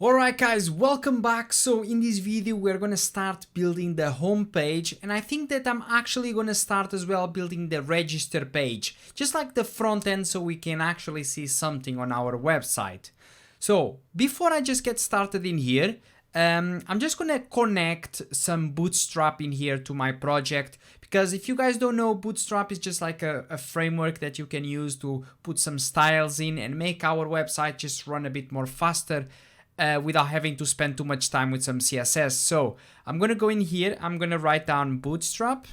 Alright guys, welcome back. So in this video we're gonna start building the home page, and I think that I'm actually gonna start as well building the register page, just like the front end, so we can actually see something on our website. So before I just get started in here, I'm just gonna connect some Bootstrap in here to my project, because if you guys don't know, Bootstrap is just like a framework that you can use to put some styles in and make our website just run a bit more faster without having to spend too much time with some CSS. So I'm gonna go in here, I'm gonna write down Bootstrap.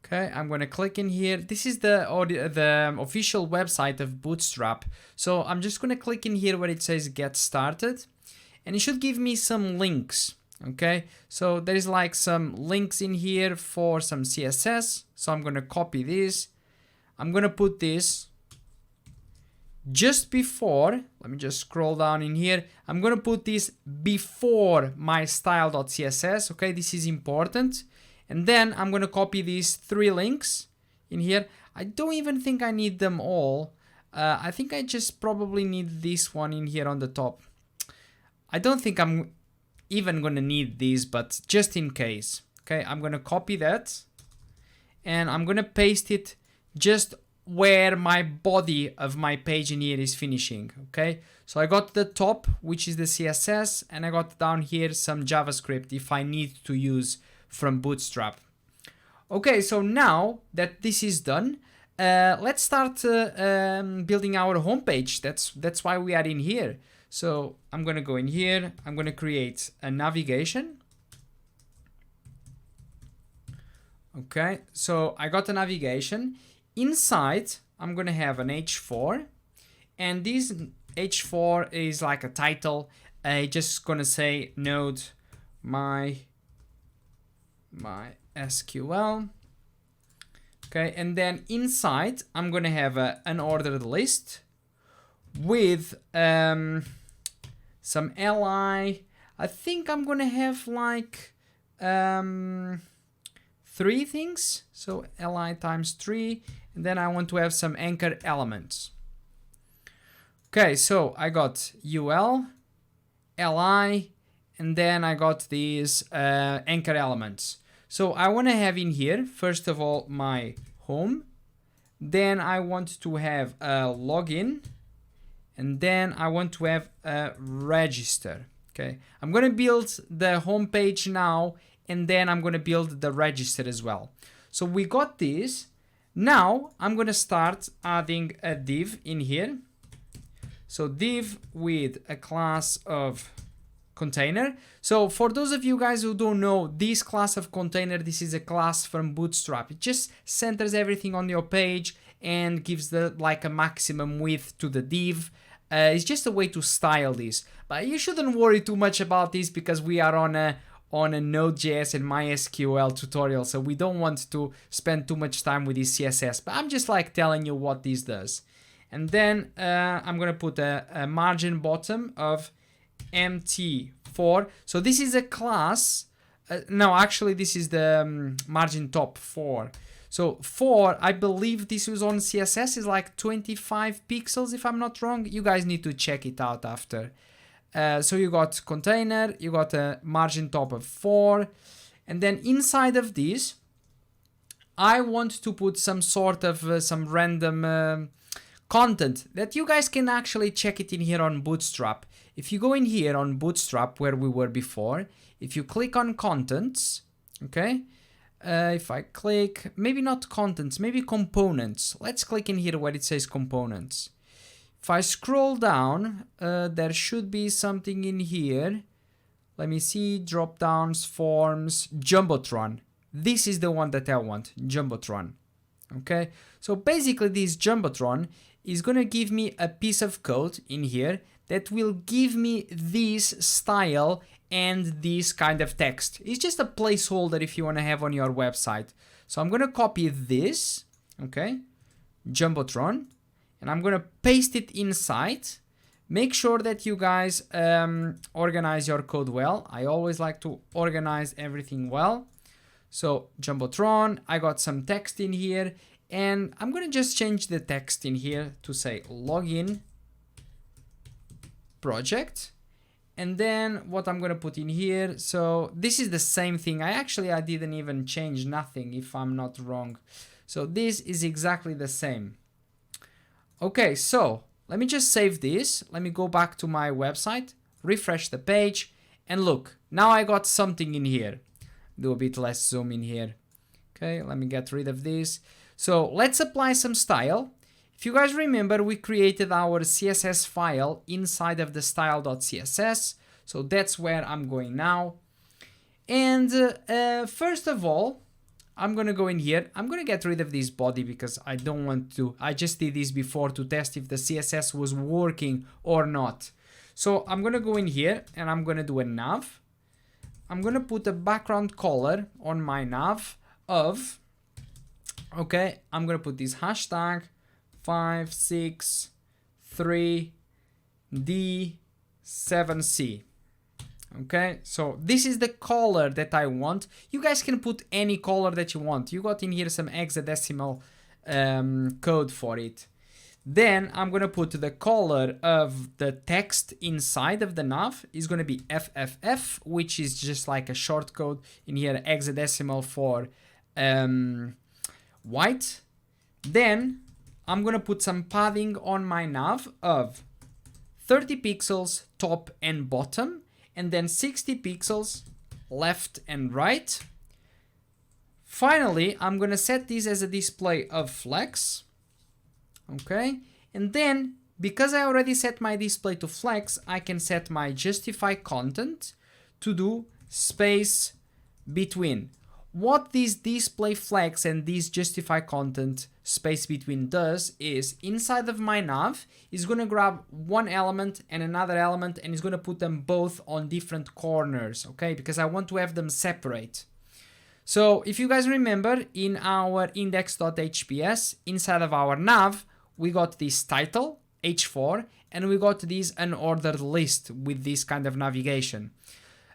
Okay, I'm gonna click in here. This is the official website of Bootstrap. So I'm just gonna click in here where it says get started, and it should give me some links. Okay, so there is like some links in here for some CSS. So I'm gonna copy this. I'm gonna put this just before, let me just scroll down in here. I'm gonna put this before my style.css. Okay, this is important. And then I'm gonna copy these 3 links in here. I don't even think I need them all. I think I just probably need this one in here on the top. I don't think I'm even gonna need these, but just in case. Okay, I'm gonna copy that and I'm gonna paste it just where my body of my page in here is finishing. Okay, so I got the top, which is the CSS, and I got down here some JavaScript if I need to use from Bootstrap. Okay, so now that this is done, let's start building our homepage. That's why we are in here. So I'm gonna go in here, I'm gonna create a navigation. Okay, so I got a navigation. Inside, I'm gonna have an H4, and this H4 is like a title. Just gonna say node MySQL. Okay, and then inside, I'm gonna have an ordered list with some li. I think I'm gonna have like 3 things. So li times 3. And then I want to have some anchor elements. Okay, so I got ul, li, and then I got these anchor elements. So I want to have in here, first of all, my home. Then I want to have a login. And then I want to have a register. Okay, I'm going to build the home page now, and then I'm going to build the register as well. So we got this. Now I'm going to start adding a div in here. So div with a class of container. So for those of you guys who don't know, this class of container, this is a class from Bootstrap. It just centers everything on your page and gives the like a maximum width to the div. It's just a way to style this, but you shouldn't worry too much about this because we are on a Nodejs and MySQL tutorial, so we don't want to spend too much time with this CSS, but I'm just like telling you what this does. And then I'm gonna put a margin bottom of MT4. So this is a class, no, actually this is the margin top 4. So 4, I believe this was on CSS, is like 25 pixels if I'm not wrong. You guys need to check it out after. So you got container, you got a margin top of 4, and then inside of this, I want to put some sort of some random content that you guys can actually check it in here on Bootstrap. If you go in here on Bootstrap where we were before, if you click on contents, okay, if I click, maybe not contents, maybe components. Let's click in here where it says components. If I scroll down, there should be something in here. Let me see, drop downs, forms, Jumbotron. This is the one that I want, Jumbotron. Okay, so basically this Jumbotron is gonna give me a piece of code in here that will give me this style and this kind of text. It's just a placeholder if you wanna have on your website. So I'm gonna copy this, okay, Jumbotron, and I'm gonna paste it inside. Make sure that you guys organize your code well. I always like to organize everything well. So Jumbotron, I got some text in here, and I'm gonna just change the text in here to say login project. And then what I'm going to put in here, so this is the same thing. I didn't even change nothing if I'm not wrong. So this is exactly the same. Okay, so let me just save this. Let me go back to my website, refresh the page, and look, now I got something in here. Do a bit less zoom in here. Okay, let me get rid of this. So let's apply some style. If you guys remember, we created our CSS file inside of the style.css. So that's where I'm going now. And first of all, I'm going to go in here. I'm going to get rid of this body because I don't want to. I just did this before to test if the CSS was working or not. So I'm going to go in here and I'm going to do a nav. I'm going to put a background color on my nav of, okay, I'm going to put this hashtag 563D7C. Okay, so this is the color that I want. You guys can put any color that you want. You got in here some hexadecimal code for it. Then I'm going to put the color of the text inside of the nav is going to be FFF, which is just like a short code in here, hexadecimal for white. Then I'm going to put some padding on my nav of 30 pixels top and bottom, and then 60 pixels left and right. Finally, I'm going to set this as a display of flex. Okay, and then because I already set my display to flex, I can set my justify content to do space between. What this display flex and this justify content space between does is inside of my nav is going to grab one element and another element and is going to put them both on different corners, okay, because I want to have them separate. So if you guys remember, in our index.hps inside of our nav, we got this title h4 and we got this unordered list with this kind of navigation.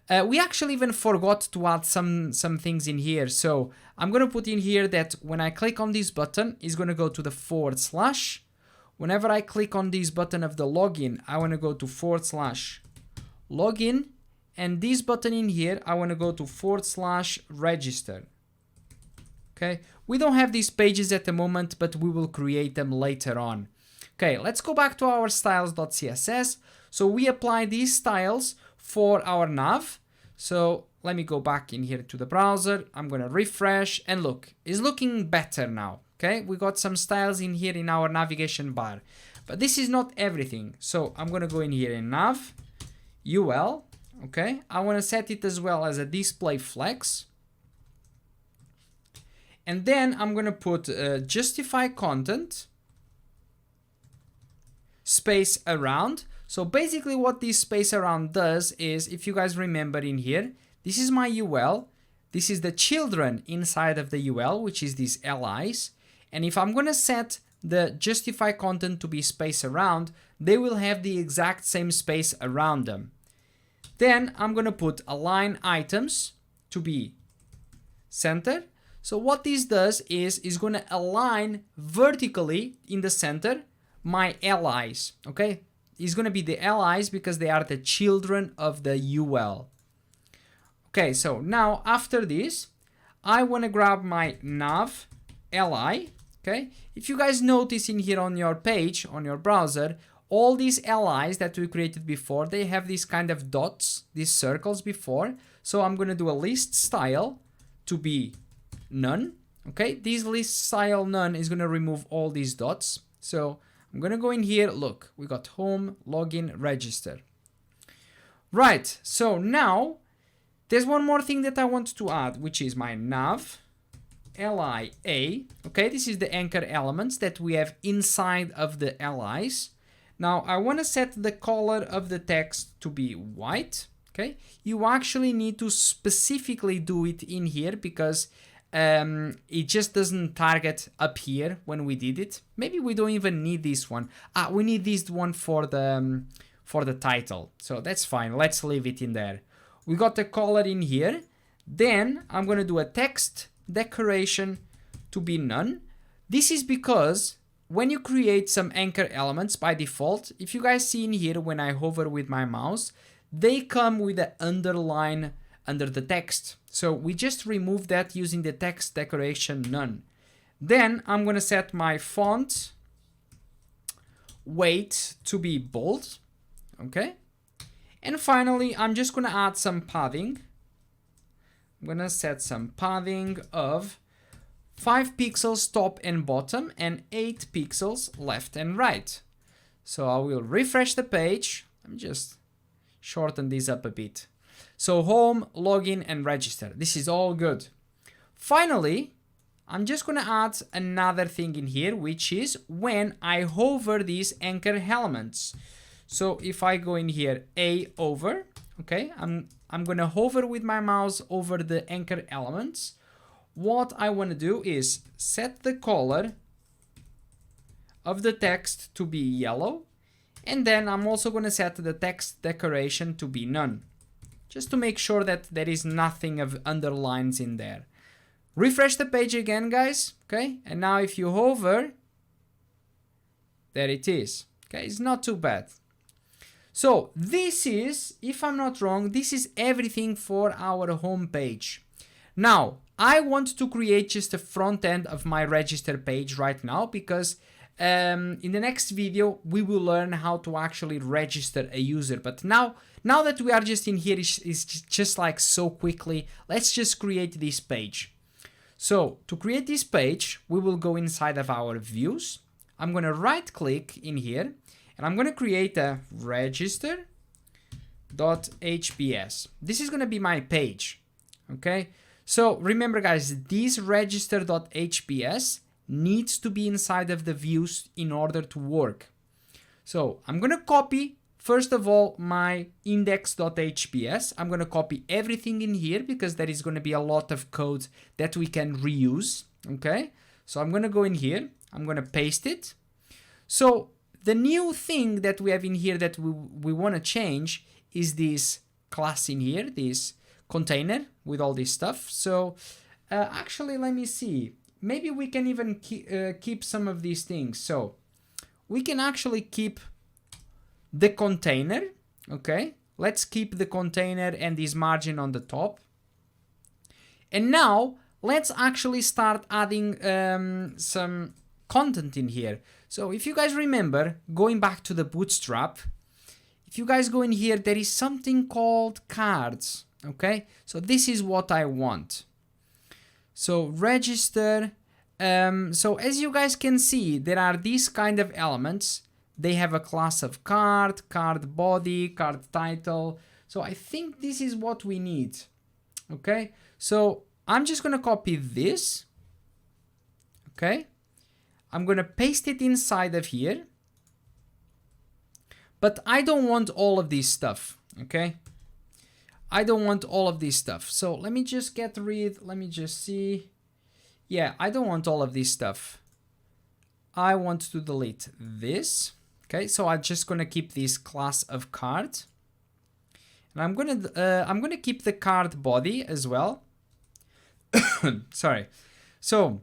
We actually even forgot to add some things in here. So I'm going to put in here that when I click on this button, it's going to go to the /. Whenever I click on this button of the login, I want to go to /login. And this button in here, I want to go to /register. Okay, we don't have these pages at the moment, but we will create them later on. Okay, let's go back to our styles.css. So we apply these styles for our nav. So let me go back in here to the browser. I'm going to refresh and look, it's looking better now. Okay, we got some styles in here in our navigation bar, but this is not everything. So I'm going to go in here in nav, UL. Okay, I want to set it as well as a display flex. And then I'm going to put justify content space around. So basically what this space around does is, if you guys remember in here, this is my UL, this is the children inside of the UL, which is these LIs. And if I'm going to set the justify content to be space around, they will have the exact same space around them. Then I'm going to put align items to be center. So what this does is going to align vertically in the center my LIs, okay? It's going to be the LIs because they are the children of the UL. Okay, so now after this, I want to grab my nav li, okay? If you guys notice in here on your page, on your browser, all these LIs that we created before, they have these kind of dots, these circles before. So I'm going to do a list style to be none, okay? This list style none is going to remove all these dots. So I'm going to go in here, look, we got home, login, register. Right, so now there's one more thing that I want to add, which is my nav lia, okay? This is the anchor elements that we have inside of the LIs. Now I want to set the color of the text to be white, okay? You actually need to specifically do it in here because it just doesn't target up here when we did it. Maybe we don't even need this one. We need this one for the title. So that's fine. Let's leave it in there. We got the color in here. Then I'm going to do a text decoration to be none. This is because when you create some anchor elements by default, if you guys see in here when I hover with my mouse, they come with an underline under the text. So we just remove that using the text decoration none. Then I'm going to set my font weight to be bold. Okay. And finally, I'm just going to add some padding. I'm going to set some padding of 5 pixels top and bottom and 8 pixels left and right. So I will refresh the page. Let me just shorten this up a bit. So home, login, and register. This is all good. Finally, I'm just going to add another thing in here, which is when I hover these anchor elements. So if I go in here, A over, okay, I'm going to hover with my mouse over the anchor elements. What I want to do is set the color of the text to be yellow. And then I'm also going to set the text decoration to be none, just to make sure that there is nothing of underlines in there. Refresh the page again, guys. Okay. And now if you hover, there it is. Okay. It's not too bad. So this is, if I'm not wrong, this is everything for our home page. Now, I want to create just a front end of my register page right now because in the next video, we will learn how to actually register a user. But now that we are just in here, it's just like so quickly, let's just create this page. So to create this page, we will go inside of our views. I'm going to right click in here and I'm going to create a register.hps. This is going to be my page. Okay. So remember guys, this register.hps needs to be inside of the views in order to work. So I'm going to copy, first of all, my index.hps. I'm going to copy everything in here because there is going to be a lot of code that we can reuse. Okay. So I'm going to go in here. I'm going to paste it. So the new thing that we have in here that we want to change is this class in here, this container with all this stuff. So actually, let me see. Maybe we can even keep some of these things. So we can actually keep the container. Okay, let's keep the container and this margin on the top. And now let's actually start adding some content in here. So if you guys remember, going back to the Bootstrap, if you guys go in here, there is something called cards. Okay, so this is what I want. So register. So as you guys can see, there are these kind of elements. They have a class of card, card body, card title. So I think this is what we need. Okay, so I'm just going to copy this. Okay, I'm going to paste it inside of here. But I don't want all of this stuff. Okay, I don't want all of this stuff. So let me just get rid, let me just see. Yeah, I don't want all of this stuff. I want to delete this. Okay, so I'm just gonna keep this class of card. And I'm gonna keep the card body as well. Sorry. So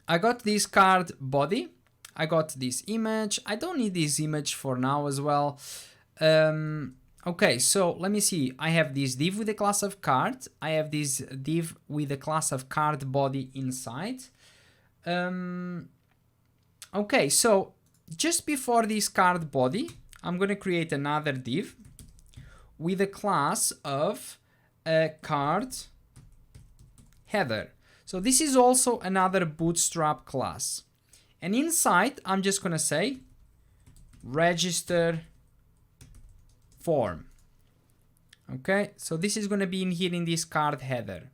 I got this card body. I got this image. I don't need this image for now as well. Okay, so let me see. I have this div with the class of card. I have this div with the class of card body inside. Okay, so just before this card body, I'm going to create another div with a class of card header. So this is also another Bootstrap class. And inside, I'm just going to say register form. Okay, so this is going to be in here in this card header.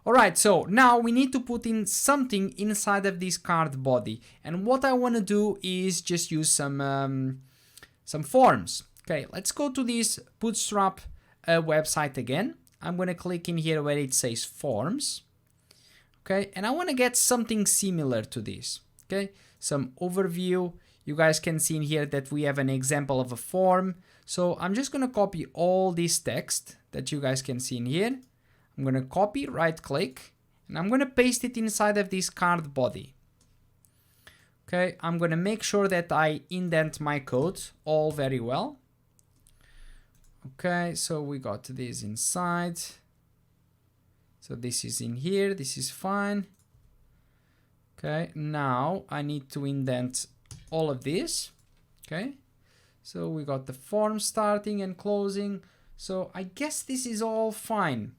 All right, so now we need to put in something inside of this card body. And what I want to do is just use some forms. Okay, let's go to this Bootstrap website again. I'm going to click in here where it says forms. Okay, and I want to get something similar to this. Okay, some overview. You guys can see in here that we have an example of a form. So I'm just going to copy all this text that you guys can see in here. I'm going to copy, right click, and I'm going to paste it inside of this card body. Okay, I'm gonna make sure that I indent my code all very well. Okay, so we got this inside. So this is in here, this is fine. Okay, now I need to indent all of this. Okay, so we got the form starting and closing. So I guess this is all fine.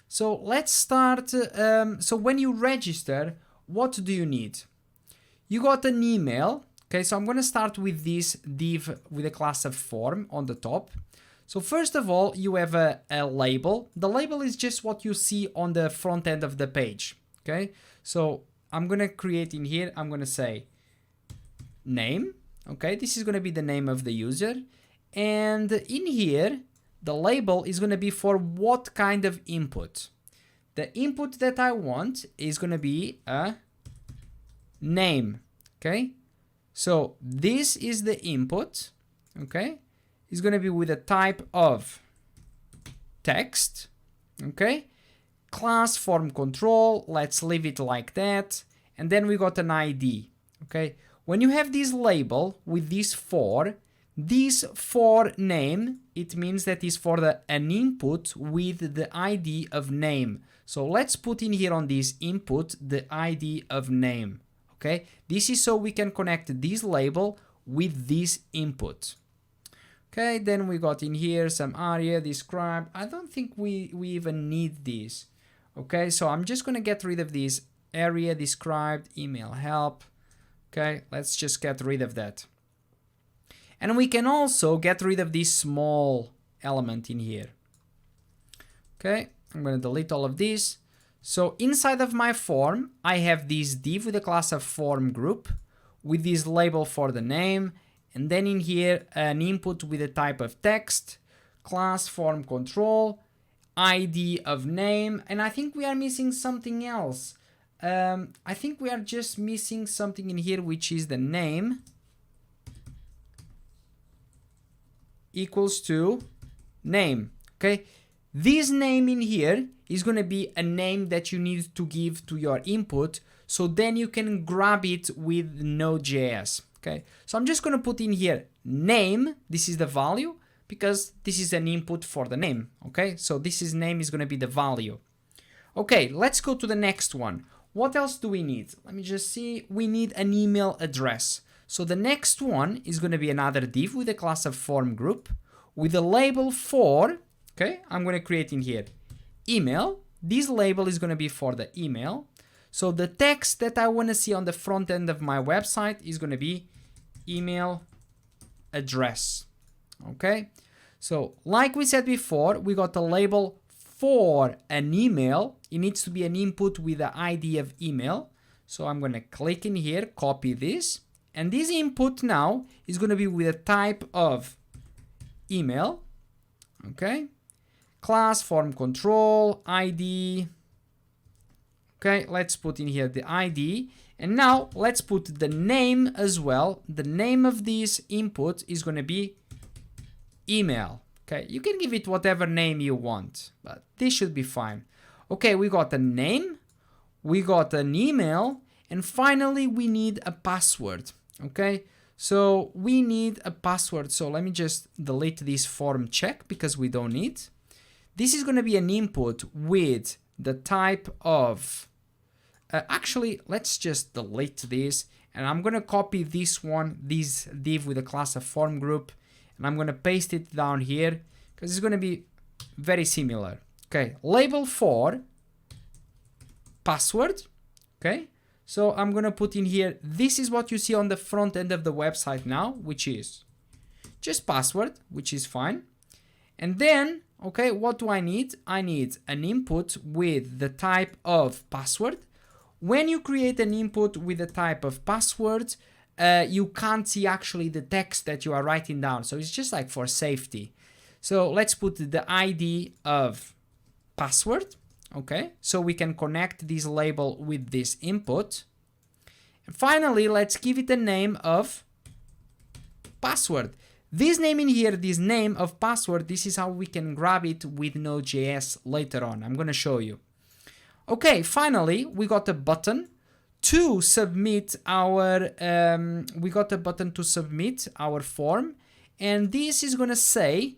So let's start. So when you register, what do you need? You got an email. Okay, so I'm going to start with this div with a class of form on the top. So first of all, you have a label. The label is just what you see on the front end of the page. Okay, so I'm going to create in here, I'm going to say name. Okay, this is going to be the name of the user. And in here, the label is going to be for what kind of input. The input that I want is going to be a name. Okay, so this is the input. Okay, it's going to be with a type of text. Okay, class form control, let's leave it like that. And then we got an ID. Okay, when you have this label with this for name, it means that is for an input with the ID of name. So let's put in here on this input the ID of name. Okay, this is so we can connect this label with this input. Okay, then we got in here some area describe. I don't think we even need this. Okay, so I'm just gonna get rid of this area described, email help. Okay, let's just get rid of that. And we can also get rid of this small element in here. Okay, I'm going to delete all of this. So inside of my form, I have this div with a class of form group with this label for the name. And then in here, an input with a type of text, class form control, ID of name. And I think we are missing something else. I think we are just missing something in here, which is the name equals to name. Okay, this name in here is going to be a name that you need to give to your input, so then you can grab it with Node.js. Okay, so I'm just going to put in here name. This is the value because this is an input for the name. Okay, so this is name is going to be the value. Okay, let's go to the next one. What else do we need? Let me just see. We need an email address. So the next one is going to be another div with a class of form group with a label for, okay, I'm going to create in here email. This label is going to be for the email. So the text that I want to see on the front end of my website is going to be email address. Okay, so like we said before, we got a label for an email. It needs to be an input with the ID of email. So I'm going to click in here, copy this. And this input now is going to be with a type of email. Okay. Class form control, ID. Okay, let's put in here the ID. And now let's put the name as well. The name of this input is going to be email. Okay, you can give it whatever name you want, but this should be fine. Okay, we got a name, we got an email, and finally we need a password. Okay, so we need a password. So let me just delete this form check because we don't need. This is going to be an input with the type of, actually, let's just delete this. And I'm going to copy this one, this div with a class of form group. And I'm going to paste it down here because it's going to be very similar. Okay, label for password. Okay, so I'm going to put in here, this is what you see on the front end of the website now, which is just password, which is fine. And then, okay, what do I need? I need an input with the type of password. When you create an input with the type of password, you can't see actually the text that you are writing down. So it's just like for safety. So let's put the ID of password. Okay, so we can connect this label with this input. And finally, let's give it a name of password. This name in here, this name of password, this is how we can grab it with Node.js later on. I'm going to show you. Okay, finally, we got a button to submit our, we got a button to submit our form, and this is gonna say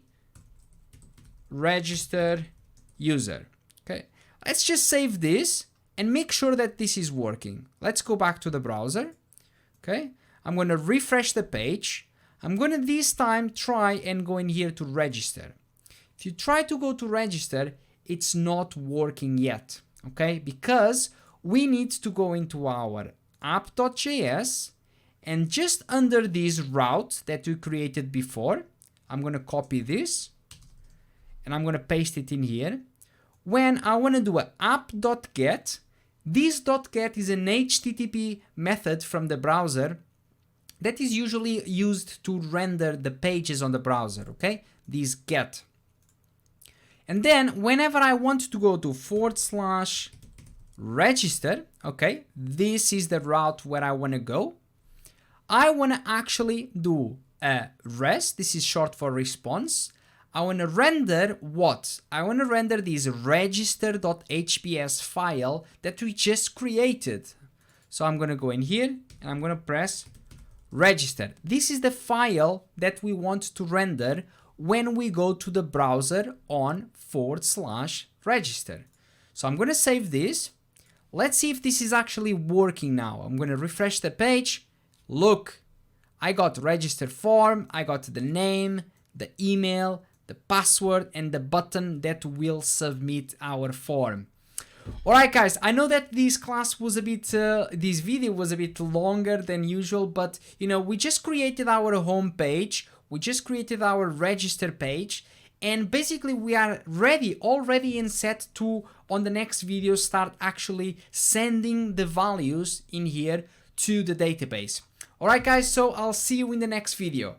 register user. Okay, let's just save this and make sure that this is working. Let's go back to the browser. Okay, I'm gonna refresh the page. I'm gonna this time try and go in here to register. If you try to go to register, it's not working yet, okay? Because we need to go into our app.js, and just under this route that we created before, I'm gonna copy this and I'm gonna paste it in here. When I wanna do a app.get, this .get is an HTTP method from the browser that is usually used to render the pages on the browser, okay? This get. And then whenever I want to go to /register, okay, this is the route where I want to go. I want to actually do a REST. This is short for response. I want to render what? I want to render this register.hps file that we just created. So I'm going to go in here and I'm going to press register. This is the file that we want to render when we go to the browser on /register. So I'm going to save this. Let's see if this is actually working now. I'm going to refresh the page. Look, I got register form, I got the name, the email, the password, and the button that will submit our form. Alright guys, I know that this class was a bit, this video was a bit longer than usual, but you know, we just created our home page. We just created our register page, and basically we are already and set to, on the next video, start actually sending the values in here to the database. Alright guys, so I'll see you in the next video.